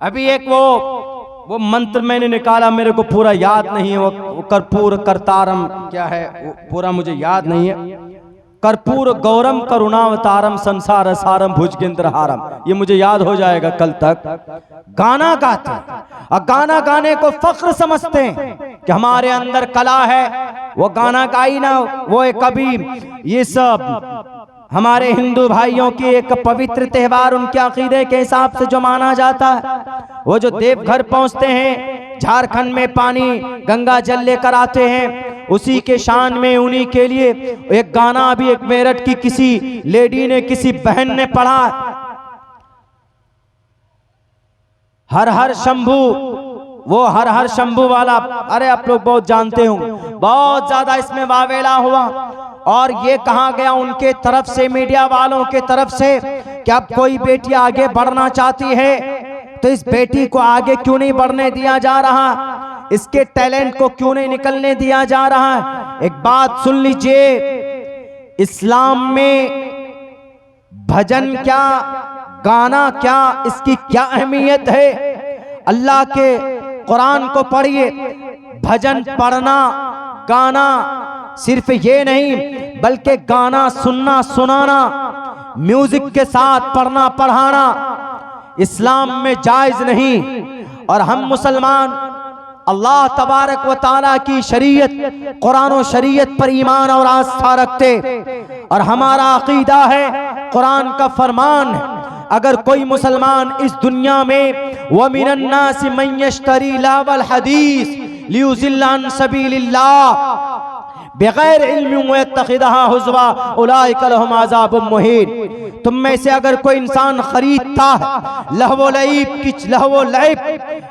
अभी एक वो मंत्र मैंने निकाला, मेरे को पूरा याद नहीं है, वो कर्पूर करतारम क्या है, वो पूरा मुझे याद नहीं है। कर्पूर गौरम करुणावतारम संसार सारम भुजगेंद्रहारम, ये मुझे याद हो जाएगा कल तक। गाना गाते और गाना गाने को फख्र समझते हैं कि हमारे अंदर कला है, वो गाना गाई ना, वो एक कभी ये सब हमारे हिंदू भाइयों की एक पवित्र त्योहार उनके अकीदे के हिसाब से जो माना जाता है, वो जो देवघर पहुंचते हैं, झारखंड में पानी गंगा जल लेकर आते हैं, उसी के शान में उन्हीं के लिए एक गाना अभी एक मेरठ की किसी लेडी ने, किसी बहन ने पढ़ा, हर हर शंभू, वो हर हर शंभू वाला, अरे आप लोग बहुत जानते हो, बहुत ज्यादा इसमें वावेला हुआ। और ये कहा गया उनके तरफ से, मीडिया वालों के तरफ से, कि अब कोई बेटी आगे बढ़ना चाहती है तो इस बेटी को आगे क्यों नहीं बढ़ने दिया जा रहा, इसके टैलेंट को क्यों नहीं निकलने दिया जा रहा है। एक बात सुन लीजिए, इस्लाम में भजन क्या, गाना क्या, इसकी क्या अहमियत है। अल्लाह के कुरान को पढ़िए, भजन पढ़ना, गाना, सिर्फ ये नहीं बल्कि गाना सुनना सुनाना, म्यूजिक के साथ पढ़ना पढ़ाना इस्लाम में जायज नहीं। और हम मुसलमान अल्लाह तबारक व तआला की शरीयत, कुरान और शरीयत पर ईमान और आस्था रखते, और हमारा अकीदा है, कुरान का फरमान है, अगर कोई मुसलमान इस दुनिया में व मिनन नास मन यश्तरी लावल हदीस लियुज़िल्ल अन सबीलिल्लाह बगैर इल्म व यत्तखिदहा हुज़वा उलाइका लहुम अज़ाबुम मुहीन, तुम में से अगर कोई इंसान खरीदता है लहवो लईब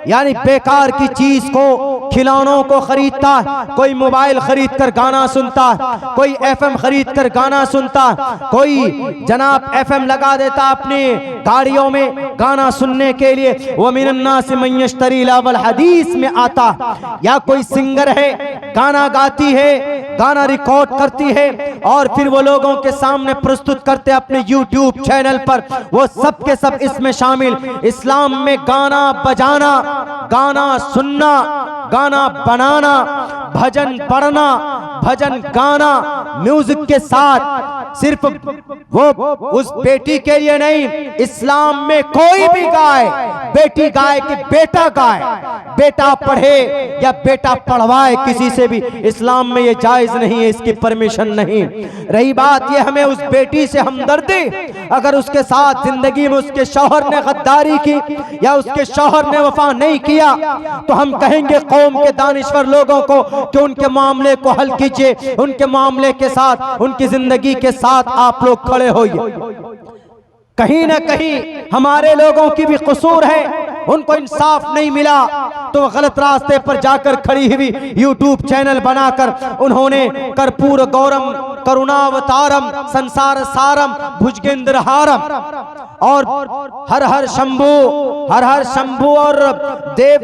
यानी बेकार की चीज को, खिलौनों को खरीदता है, कोई मोबाइल खरीद कर गाना सुनता है, कोई एफएम खरीद कर गाना सुनता है, कोई जनाब एफएम लगा देता अपनी गाड़ियों में गाना सुनने के लिए, वो मिनन नास मन यश्तरी लावल हदीस में आता, या कोई सिंगर है गाना गाती है, गाना रिकॉर्ड करती है और फिर वो लोगों के सामने प्रस्तुत करते अपने यूट्यूब चैनल पर, वो सब के सब इसमें शामिल। इस्लाम में गाना बजाना, गाना सुनना, गाना बनाना, भजन पढ़ना, भजन गाना म्यूजिक के साथ सिर्फ वो उस बेटी के लिए नहीं, इस्लाम में कोई भी गाए, बेटी गाए कि बेटा गाए, बेटा पढ़े या बेटा पढ़वाए किसी से भी, इस्लाम में ये जायज नहीं है, इसकी परमिशन नहीं। रही बात ये हमें उस बेटी से हमदर्दी, अगर उसके साथ जिंदगी में उसके शौहर ने गद्दारी की या उसके शौहर ने वफा नहीं किया, तो हम कहेंगे कौम के दानिश्वर लोगों को कि उनके मामले को हल कीजिए, उनके मामले के साथ, उनकी जिंदगी के साथ आप लोग खड़े होइए। कहीं ना कहीं हमारे लोगों की भी कसूर है, उनको इंसाफ नहीं मिला तो वो गलत रास्ते पर जाकर खड़ी हुई यूट्यूब चैनल बनाकर उन्होंने कर्पूर गौरम करुणावतारम संसार सारम भुजगेंद्रहारम और हर हर शंभू और देव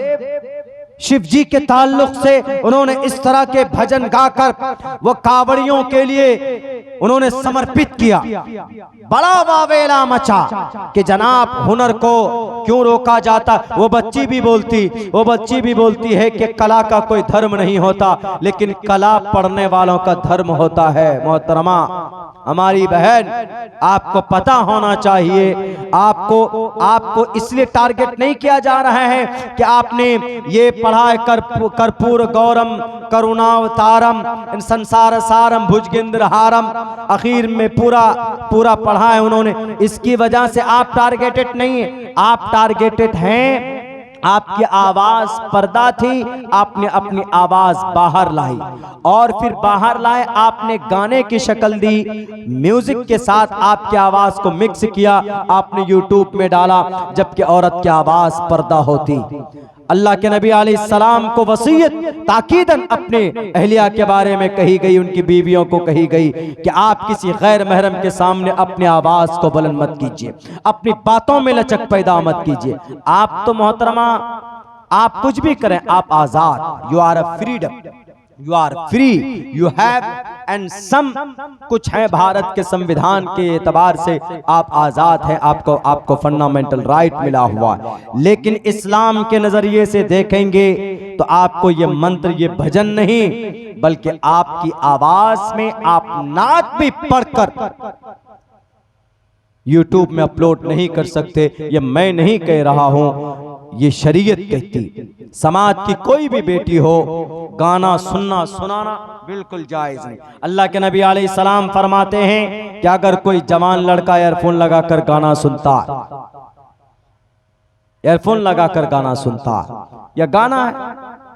शिव जी के ताल्लुक से उन्होंने इस तरह के भजन गाकर वो कावड़ियों के लिए उन्होंने समर्पित किया। बड़ा वावेला मचा कि जनाब हुनर को क्यों रोका जाता। वो बच्ची भी बोलती है कि कला का कोई धर्म नहीं होता, लेकिन कला पढ़ने वालों का धर्म होता है। मोहतरमा हमारी बहन, आपको पता होना चाहिए, आपको इसलिए टारगेट नहीं किया जा रहा है कि आपने ये पढ़ा है कर्पूर गौरम करुणावतारम संसार सारम भुजगेंद्रहारम, आखिर में पूरा पढ़ा है उन्होंने, इसकी वजह से आप टारगेटेड नहीं है। आप टारगेटेड हैं, आपकी आवाज पर्दा थी, आपने अपनी आवाज बाहर लाई और फिर बाहर लाए आपने गाने की शक्ल दी, म्यूजिक के साथ आपकी आवाज को मिक्स किया, आपने यूट्यूब में डाला, जबकि औरत की आवाज पर्दा होती। अल्लाह के नबी अलैहिस्सलाम को वसीयत ताकीदन अपने अहलिया के बारे में कही गई, उनकी बीवियों को कही गई कि आप किसी गैर महरम के सामने अपनी आवाज को बुलंद मत कीजिए, अपनी बातों में लचक पैदा मत कीजिए। आप तो मोहतरमा आप कुछ भी करें, आप आजाद, you are a freedom, you are free, you have and some, कुछ है भारत के संविधान के एतबार से आप आजाद हैं, आपको फंडामेंटल राइट मिला हुआ है। लेकिन इस्लाम के नजरिए से देखेंगे तो आपको ये मंत्र, ये भजन नहीं, बल्कि आपकी आवाज में आप नात भी पढ़कर यूट्यूब में अपलोड नहीं कर सकते। ये मैं नहीं कह रहा हूं, ये शरीयत कहती। समाज की कोई भी बेटी हो, गाना सुनना सुनाना बिल्कुल जायज नहीं। अल्लाह के नबी अलैहि सलाम फरमाते हैं कि अगर कोई जवान लड़का ईयरफोन लगाकर गाना सुनता, ईयरफोन लगाकर गाना सुनता, या गाना है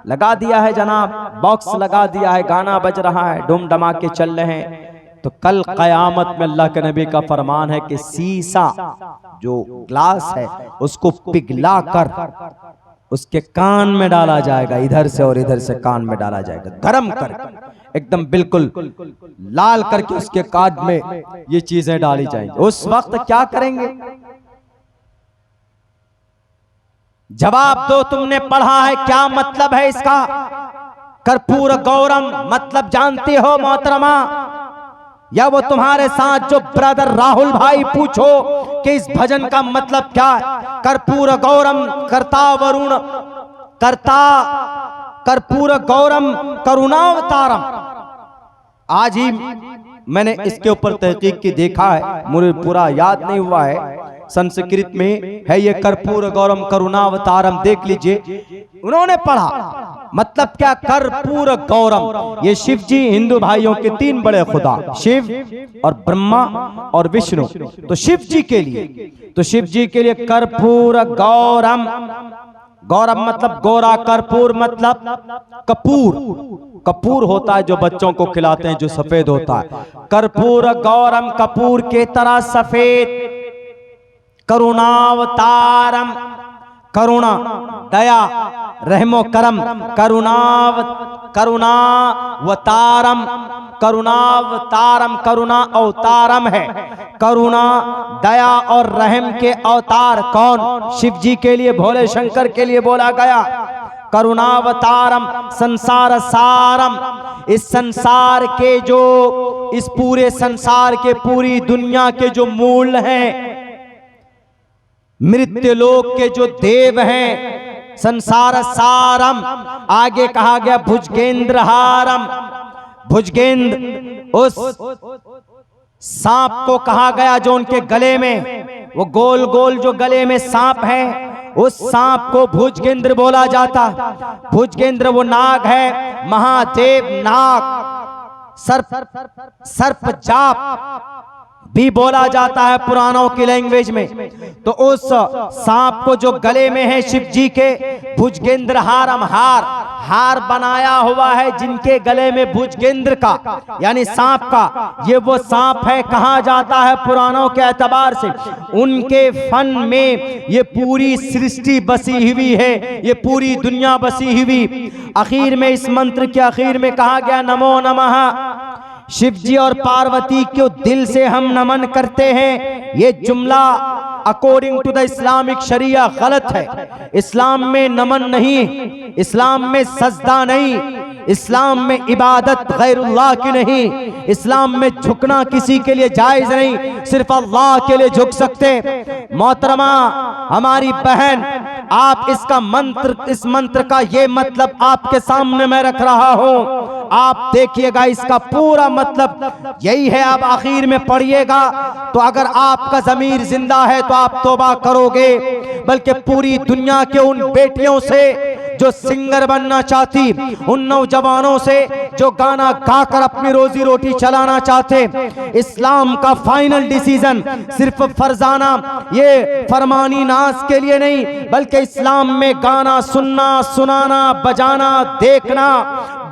लगा दिया है जनाब, बॉक्स लगा दिया है, गाना बज रहा है, डुम डमाके चल रहे हैं, तो कल कयामत में अल्लाह के नबी का फरमान है कि शीशा जो ग्लास है उसको पिघला कर उसके कान में डाला जाएगा, इधर से और इधर से कान में डाला जाएगा, गरम कर एकदम बिल्कुल लाल करके उसके कान में ये चीजें डाली जाएंगी। उस वक्त क्या करेंगे? जवाब दो, तुमने पढ़ा है, क्या मतलब है इसका? कर्पूर गौरम मतलब जानते हो मोहतरमा? या वो तुम्हारे साथ जो ब्रदर राहुल भाई पूछो कि इस भजन का मतलब क्या है? कर्पूर गौरम कर्ता वरुण, कर्ता कर्पूर गौरम करुणावतारम। आज ही मैंने इसके ऊपर तहकीक की, देखा है, मुझे पूरा याद नहीं हुआ है, संस्कृत में है ये कर्पूर गौरम करुणावतारम, देख लीजिए। उन्होंने पढ़ा मतलब क्या? कर्पूर गौरम, ये शिव जी हिंदू भाइयों के तीन बड़े खुदा, शिव और ब्रह्मा और विष्णु। तो शिव जी के लिए कर्पूर गौरम, गौरम मतलब गोरा, कर्पूर मतलब कपूर, कपूर होता है जो बच्चों को खिलाते हैं, जो सफेद होता है। कर्पूर गौरम कपूर के तरह सफेद, करुणावतारम करुणा दया रहमो करम, करुणावतारम करुणावतारम करुणा अवतारम है, करुणा दया और रहम के अवतार कौन? शिव जी के लिए, भोले शंकर के लिए बोला गया। करुणावतारम संसार सारम, इस संसार के जो, इस पूरे संसार के, पूरी दुनिया के जो मूल हैं, मृत्यु लोक के जो देव हैं, संसार सारम, आगे कहा गया भुजगेंद्र हारम, भुजगेंद्र उस सांप को कहा गया जो उनके गले में, वो गोल गोल जो गले में सांप है, उस सांप को भुजगेंद्र बोला जाता। भुजगेंद्र वो नाग है, महादेव नाग, सर्प जाप भी बोला जाता है पुराणों की लैंग्वेज में। तो उस सांप को जो गले में है शिव जी के, भुजगेंद्र हारम, हार बनाया हुआ है जिनके गले में भुजगेंद्र का यानी सांप का, ये वो सांप है। कहा जाता है पुराणों के एतबार से उनके फन में ये पूरी सृष्टि बसी हुई है, ये पूरी दुनिया बसी हुई। आखिर में, इस मंत्र के आखिर में कहा गया नमो नमः, शिव जी और पार्वती को दिल से हम नमन करते हैं। ये जुमला अकॉर्डिंग टू द इस्लामिक शरिया गलत है। इस्लाम में नमन नहीं, इस्लाम में सजदा नहीं, इस्लाम में इबादत गैरुल्लाह की नहीं, इस्लाम में झुकना किसी के लिए जायज नहीं, सिर्फ अल्लाह के लिए झुक सकते। मोहतरमा हमारी बहन, आप इसका मंत्र, इस मंत्र का ये मतलब आपके सामने मैं रख रहा हूं, आप देखिएगा इसका पूरा मतलब यही है। आप आखिर में पढ़िएगा तो अगर आपका ज़मीर जिंदा है तो आप तौबा करोगे। बल्कि पूरी दुनिया के उन बेटियों से जो सिंगर बनना चाहती, उन नौजवानों से जो गाना गाकर अपनी रोजी रोटी चलाना चाहते, इस्लाम का फाइनल डिसीजन सिर्फ फरजाना, ये फरमानी नाज के लिए नहीं, बल्कि इस्लाम में गाना सुनना, सुनाना, बजाना, देखना,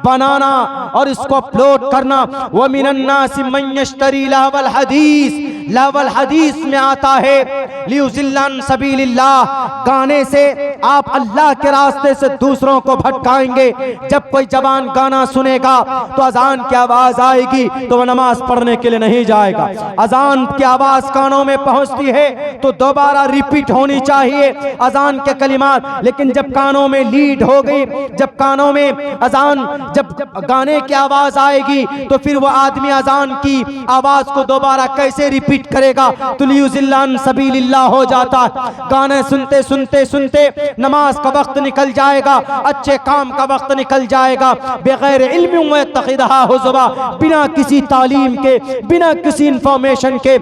बनाना और इसको अपलोड करना। व मिनन्नासि मन यश्तरी लहवल हदीस, लहवल हदीस में आता है लियुज़िल्ला अन सबीलिल्लाह, गाने से आप अल्लाह के रास्ते से दूसरों को भटकाएंगे। जब कोई जवान गाना सुनेगा तो अजान की आवाज आएगी तो वह नमाज पढ़ने के लिए नहीं जाएगा। अजान की आवाज कानों में पहुंचती है तो दोबारा रिपीट होनी चाहिए अजान के कलिमात। लेकिन जब कानों में लीड हो गई, जब कानों में अजान, जब गाने की आवाज आएगी तो फिर वो आदमी अजान की आवाज को दोबारा कैसे रिपीट करेगा? तुलियुजिल्लान सबीलिल्लाह हो जाता है। गाने सुनते सुनते सुनते नमाज का वक्त निकल जाएगा, अच्छे काम का वक्त निकल जाएगा। बगैर इल्म व तक़िदहा हुज़ुबा, बिना किसी तालीम के, बिना किसी इंफॉर्मेशन के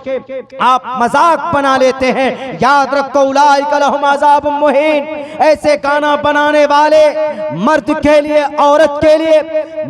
आप मजाक बना लेते हैं। याद रखो, उलाइका लहुम अज़ाबुम मुहीन। ऐसे गाना बनाने वाले मर्द के लिए, औरत के लिए,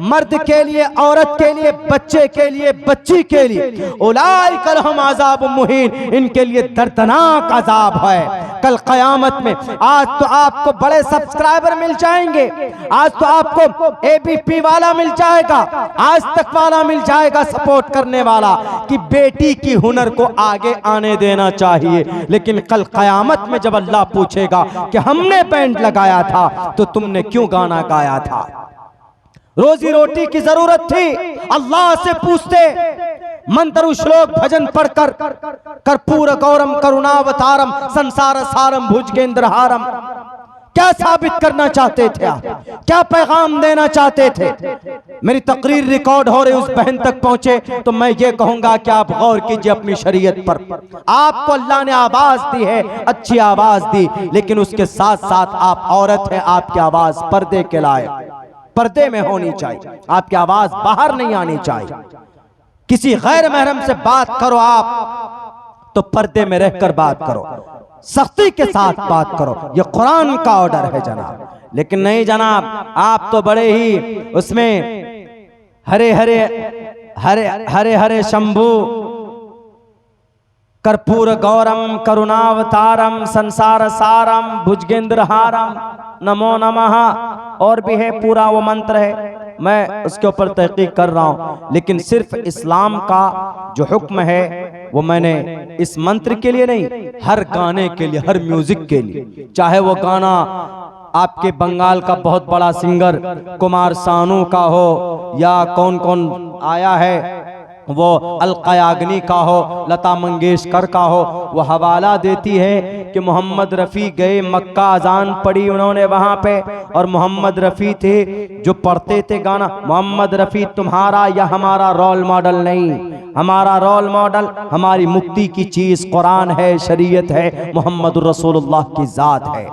मर्द के लिए, औरत के लिए, बच्चे के लिए, बच्ची के लिए, उलाइका लहुम अज़ाबुम मुहीन, इनके लिए दर्दनाक अजाब है कल क़यामत में। आज तो आपको बड़े सब्सक्राइबर मिल जाएंगे, आज तो आपको एबीपी वाला मिल जाएगा, आज तक वाला मिल जाएगा सपोर्ट करने वाला कि बेटी की हुनर को आगे आने देना चाहिए। लेकिन कल क़यामत में जब अल्लाह पूछेगा कि हमने बैंड लगाया था तो तुमने क्यों गाना गाया था? रोजी रोटी की जरूरत थी, अल्लाह से पूछते। मंत्र श्लोक भजन पढ़कर कर्पूर गौरम करुणावतारम संसार सारम भुजगेंद्रहारम, क्या साबित करना चाहते थे आप? क्या पैगाम देना चाहते थे? मेरी तकरीर रिकॉर्ड हो रही, उस बहन तक पहुंचे तो मैं ये कहूंगा कि आप गौर कीजिए अपनी शरीयत पर। आपको अल्लाह ने आवाज दी है, अच्छी आवाज दी, लेकिन उसके साथ साथ आप औरत हैं, आपकी आवाज पर्दे के लायक, पर्दे में होनी चाहिए, आपकी आवाज बाहर नहीं आनी चाहिए। किसी गैर महरम से बात करो आप तो पर्दे में रहकर बात करो, सख्ती के साथ बात करो, ये कुरान का ऑर्डर है जनाब। लेकिन नहीं जनाब, आप तो बड़े ही उसमें हरे हरे हरे हरे हरे शंभू कर्पूर गौरम करुणावतारम संसार सारम भुजगेंद्रहारम नमो नमः, और भी है, पूरा वो मंत्र है, मैं उसके ऊपर तहकीक कर रहा हूं। लेकिन सिर्फ इस्लाम का जो हुक्म है वो मैंने इस मंत्र के लिए नहीं, हर गाने के लिए, हर म्यूजिक के लिए, चाहे वो गाना आपके बंगाल का बहुत बड़ा सिंगर कुमार सानू का हो या कौन कौन आया है वो अलका याग्निक का हो, लता मंगेशकर का हो, वो हवाला देती है कि मोहम्मद रफ़ी गए मक्का, अजान पढ़ी उन्होंने वहाँ पे, और मोहम्मद रफ़ी थे जो पढ़ते थे गाना। मोहम्मद रफ़ी तुम्हारा या हमारा रोल मॉडल नहीं, हमारा रोल मॉडल हमारी मुक्ति की चीज़ कुरान है, शरीयत है, मोहम्मद रसूलुल्लाह की ज़ात है।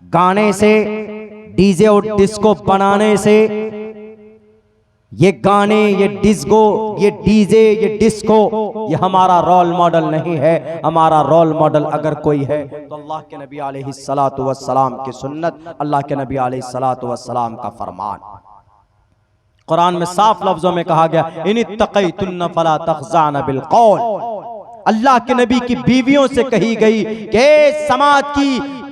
गाने से, डीजे और डिस्को बनाने से, ये गाने, ये डिस्को, ये डीजे, ये डिस्को, ये हमारा रोल मॉडल नहीं है। हमारा रोल मॉडल अगर कोई है तो अल्लाह के नबी अलैहिस्सलातु वस्सलाम की सुन्नत, अल्लाह के नबी अलैहिस्सलातु वस्सलाम का फरमान। कुरान में साफ लफ्जों में कहा गया, इनित्तक़ैतुन्न फला तख़ज़अन बिलक़ौल। अल्लाह के नबी की बीवियों से कही गई कि समाज की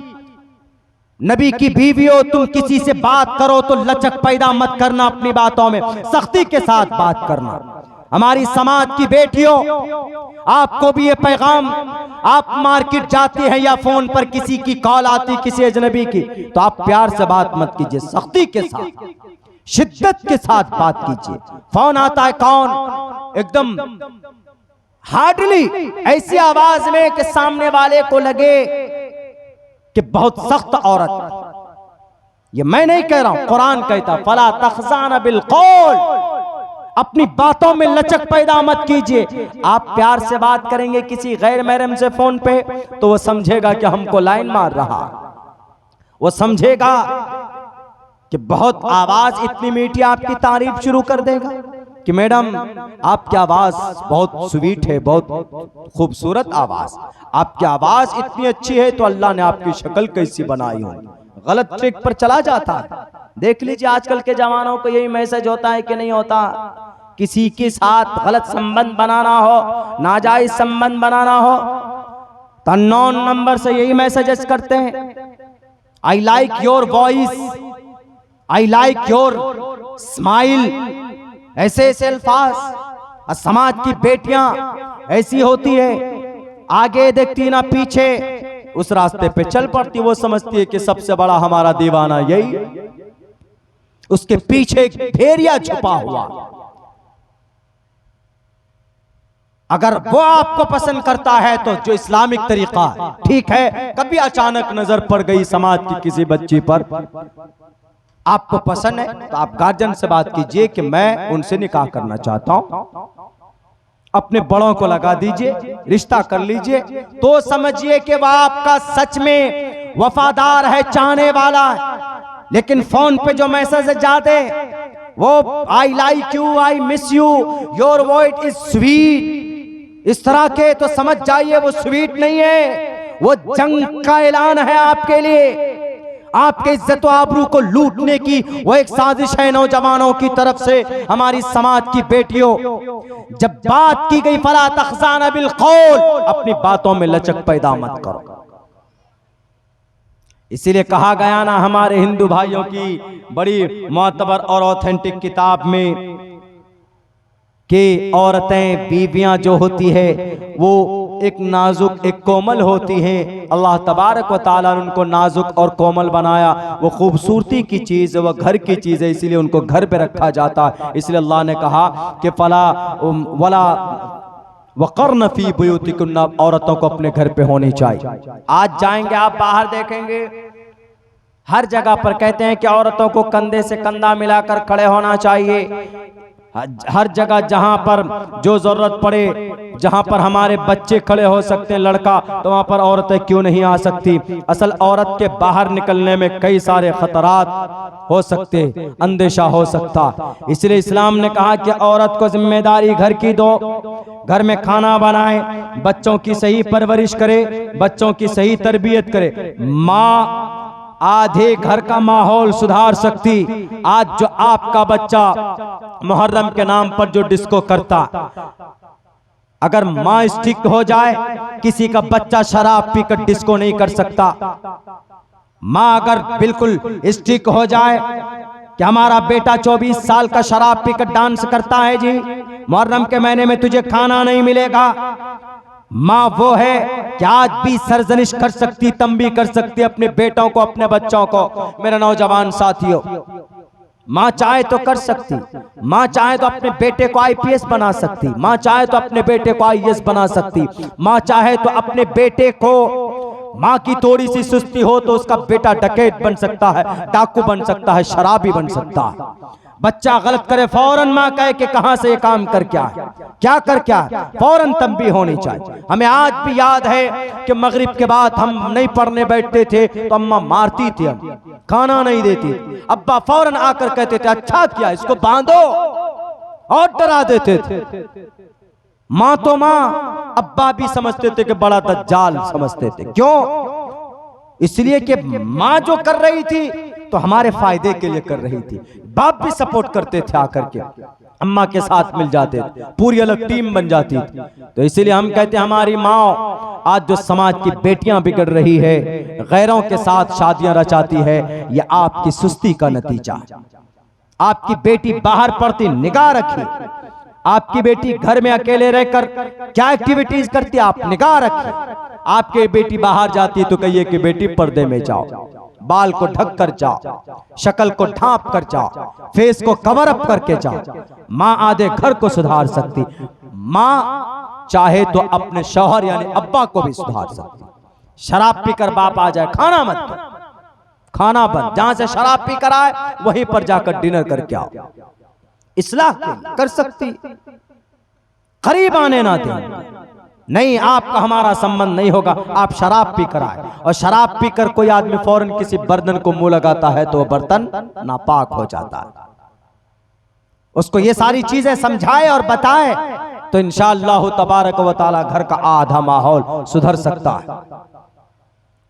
नबी की बीवियों, तुम किसी से बात करो तो लचक पैदा मत करना, अपनी बातों में सख्ती के साथ बात करना। हमारी समाज की बेटियों, आपको भी ये पैगाम, आप मार्केट जाते हैं या फोन पर किसी की कॉल आती किसी अजनबी की, तो आप प्यार से बात मत कीजिए, सख्ती के साथ, शिद्दत के साथ बात कीजिए। फोन आता है कौन, एकदम हार्डली ऐसी आवाज में कि सामने वाले को लगे कि बहुत सख्त औरत। ये मैं नहीं कह रहा हूं, कुरान कहता फला तख़ज़अन बिलक़ौल, अपनी बातों में लचक पैदा मत कीजिए। आप प्यार से बात करेंगे किसी गैर महरम से फोन पे तो वो समझेगा कि हमको लाइन मार रहा, वो समझेगा कि बहुत आवाज इतनी मीठी, आपकी तारीफ शुरू कर देगा कि मैडम आपकी आवाज बहुत स्वीट है, बहुत खूबसूरत आवाज, आपकी आवाज इतनी अच्छी है, तो अल्लाह ने आपकी शक्ल कैसी बनाई हो। गलत ट्रिक पर चला जाता है। देख लीजिए आजकल के जवानों को यही मैसेज होता है कि नहीं होता, किसी के साथ गलत संबंध बनाना हो, नाजायज संबंध बनाना हो तो अननोन नंबर से यही मैसेजेस करते हैं, I like your voice, I like your smile, ऐसे ऐसे अल्फाज। समाज की बेटियां ऐसी होती है, आगे देखती ना पीछे, उस रास्ते पे चल पड़ती। वो समझती है कि सबसे बड़ा हमारा दीवाना यही, उसके पीछे एक भेड़िया छुपा हुआ। अगर वो आपको पसंद करता है तो जो इस्लामिक तरीका ठीक है, कभी अचानक नजर पड़ गई समाज की किसी बच्ची पर, आपको पसंद है तो आप गार्जियन से बात कीजिए कि मैं उनसे निकाह करना चाहता हूं, अपने बड़ों को लगा दीजिए, रिश्ता कर लीजिए, तो समझिए कि वह आपका सच में वफादार है, चाहने वाला है। लेकिन फोन पे जो मैसेज जाते वो I like you, I miss you, your voice is sweet, इस तरह के, तो समझ जाइए वो स्वीट नहीं है, वो जंग का ऐलान है आपके लिए। आपके इज्जत व आबरू को लूटने की वो एक साजिश है नौजवानों की तरफ से। हमारी समाज की बेटियों, जब बात की गई फला तखज़ाना बिल कौल, अपनी बातों में लचक पैदा मत करो। इसीलिए कहा गया ना हमारे हिंदू भाइयों की बड़ी मोतबर और ऑथेंटिक किताब में कि औरतें, बीवियां जो होती है वो एक नाजुक, एक कोमल होती हैं। अल्लाह तबारक व तआला ने उनको नाजुक और कोमल बनाया। वो खूबसूरती की चीज़ है, वह घर की चीज़ है, इसीलिए उनको घर पे रखा जाता है। इसलिए अल्लाह ने कहा कि फला वला वक़र्न फी बुयूतिकुन्ना, औरतों को अपने घर पे होनी चाहिए। आज जाएंगे आप बाहर देखेंगे हर जगह पर कहते हैं कि औरतों को कंधे से कंधा मिलाकर खड़े होना चाहिए। हर जगह जहां पर जो जरूरत पड़े, जहां पर हमारे बच्चे खड़े हो सकते हैं, लड़का, तो वहां पर औरतें क्यों नहीं आ सकती। असल औरत के बाहर निकलने में कई सारे खतरात हो सकते, अंदेशा हो सकता। इसलिए इस्लाम ने कहा कि औरत को जिम्मेदारी घर की दो, घर में खाना बनाए, बच्चों की सही परवरिश करे, बच्चों की सही तरबियत करे। माँ आधे घर का माहौल सुधार सकती। आज जो आपका बच्चा मुहर्रम के नाम पर जो डिस्को करता, अगर माँ स्ट्रिक्ट हो जाए, किसी का बच्चा शराब पीकर डिस्को नहीं कर सकता। माँ अगर बिल्कुल स्ट्रिक्ट हो जाए कि हमारा बेटा 24 साल का शराब पीकर डांस करता है जी, मुहर्रम के महीने में तुझे खाना नहीं मिलेगा, माँ वो है कि आज भी सरजनिश कर सकती, तंबी कर सकती अपने बेटों को, अपने बच्चों को। मेरे नौजवान साथियों, माँ चाहे तो कर सकती, माँ चाहे तो अपने बेटे को आईपीएस बना सकती, माँ चाहे तो अपने बेटे को आईएएस बना सकती, माँ चाहे तो अपने बेटे को, माँ की थोड़ी सी सुस्ती हो तो उसका बेटा डकैत बन सकता है, डाकू बन सकता है, शराबी बन सकता है। बच्चा गलत करे फौरन माँ कहे कि कहां से ये काम कर क्या है, क्या कर क्या है, फौरन तंबीह होनी चाहिए। हमें आज भी याद है कि मगरिब के बाद हम नहीं पढ़ने बैठते थे तो अम्मा मारती थी, खाना नहीं देती, अब्बा फौरन आकर कहते थे अच्छा किया, इसको बांधो, और डरा देते थे। माँ तो माँ, अब्बा भी समझते थे कि बड़ा दज्जाल समझते थे। क्यों? इसलिए कि माँ जो कर रही थी तो हमारे फायदे के लिए कर रही थी। बाप भी सपोर्ट करते थे, आकर के अम्मा के साथ मिल जाते थे, पूरी अलग टीम बन जाती थी। तो इसीलिए हम कहते हैं हमारी माँ, आज जो समाज की बेटियां बिगड़ रही है, गैरों के साथ शादियां रचाती है, ये आपकी सुस्ती का नतीजा। आपकी बेटी बाहर पढ़ती, निगाह रखिए। आपकी बेटी घर में अकेले रहकर क्या एक्टिविटीज करती, आप निगाह रखिए। आपकी बेटी बाहर जाती है तो कहिए कि बेटी पर्दे में जाओ, बाल को ढक कर जाओ, शक्ल को ढांप कर जाओ, फेस को कवर अप करके जाओ। माँ आधे घर को सुधार सकती, माँ चाहे तो अपने शौहर यानी अब्बा को भी सुधार सकती। शराब पीकर बाप आ जाए, खाना मत दो, खाना बंद, जहां से शराब पीकर आए वहीं पर जाकर डिनर करके आओ। इस्लाह कर सकती, करीब आने ना दें। नहीं, आपका हमारा संबंध नहीं होगा, आप शराब पीकर आए, और शराब पीकर कोई आदमी फौरन किसी बर्तन को मुंह लगाता है तो बर्तन नापाक हो जाता है। उसको ये सारी चीजें समझाए और बताए तो इंशाअल्लाह तबारक व तआला घर का आधा माहौल सुधर सकता है।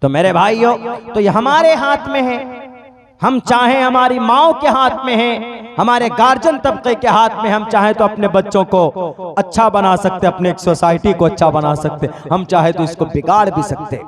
तो मेरे भाइयों, तो ये हमारे हाथ में है। हम चाहें हमारी माओ के हाथ में है, हमारे गार्जियन तबके के हाथ में। हम चाहें तो अपने बच्चों को अच्छा बना सकते, अपने एक सोसाइटी को अच्छा बना सकते, हम चाहे तो इसको बिगाड़ भी सकते।